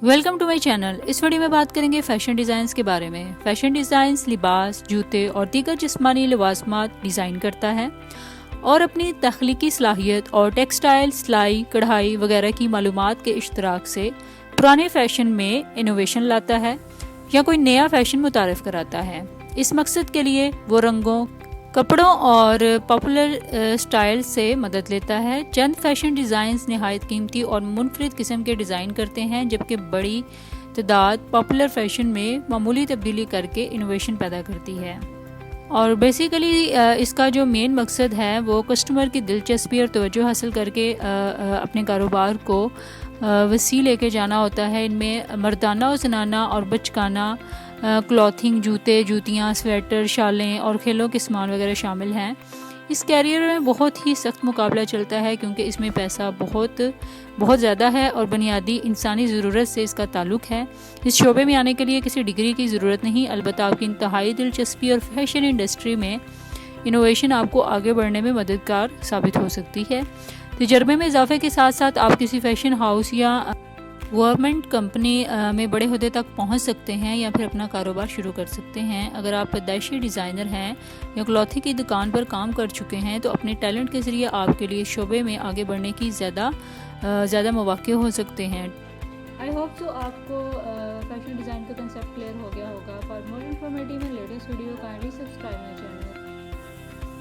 Welcome to my channel. اس video میں بات کریں گے فیشن ڈیزائنز کے بارے میں۔ فیشن ڈیزائنز لباس، جوتے اور دیگر جسمانی لوازمات ڈیزائن کرتا ہے اور اپنی تخلیقی صلاحیت اور ٹیکسٹائل، سلائی، کڑھائی وغیرہ کی معلومات کے اشتراک سے پرانے فیشن میں انوویشن لاتا ہے یا کوئی نیا فیشن متعارف کراتا ہے۔ اس مقصد کے لیے وہ رنگوں، کپڑوں اور پاپولر سٹائل سے مدد لیتا ہے۔ چند فیشن ڈیزائنز نہایت قیمتی اور منفرد قسم کے ڈیزائن کرتے ہیں، جبکہ بڑی تعداد پاپولر فیشن میں معمولی تبدیلی کر کے انوویشن پیدا کرتی ہے۔ اور بیسیکلی اس کا جو مین مقصد ہے وہ کسٹمر کی دلچسپی اور توجہ حاصل کر کے اپنے کاروبار کو وسیع لے کے جانا ہوتا ہے۔ ان میں مردانہ و زنانہ اور بچگانہ کلوتھنگ، جوتے، جوتیاں، سویٹر، شالیں اور کھیلوں کے سامان وغیرہ شامل ہیں۔ اس کیریئر میں بہت ہی سخت مقابلہ چلتا ہے کیونکہ اس میں پیسہ بہت زیادہ ہے اور بنیادی انسانی ضرورت سے اس کا تعلق ہے۔ اس شعبے میں آنے کے لیے کسی ڈگری کی ضرورت نہیں، البتہ آپ کی انتہائی دلچسپی اور فیشن انڈسٹری میں انوویشن آپ کو آگے بڑھنے میں مددگار ثابت ہو سکتی ہے۔ تجربے میں اضافے کے ساتھ ساتھ آپ کسی فیشن ہاؤس یا گورنمنٹ کمپنی میں بڑے عہدے تک پہنچ سکتے ہیں یا پھر اپنا کاروبار شروع کر سکتے ہیں۔ اگر آپ پیدائشی ڈیزائنر ہیں یا کلوتھنگ کی دکان پر کام کر چکے ہیں تو اپنے ٹیلنٹ کے ذریعے آپ کے لیے شعبے میں آگے بڑھنے کی زیادہ مواقع ہو سکتے ہیں۔ آئی ہوپ سو آپ کو فیشن ڈیزائن کا کنسیپٹ کلیئر ہو گیا ہوگا۔ For more informative and latest video kindly subscribe my channel.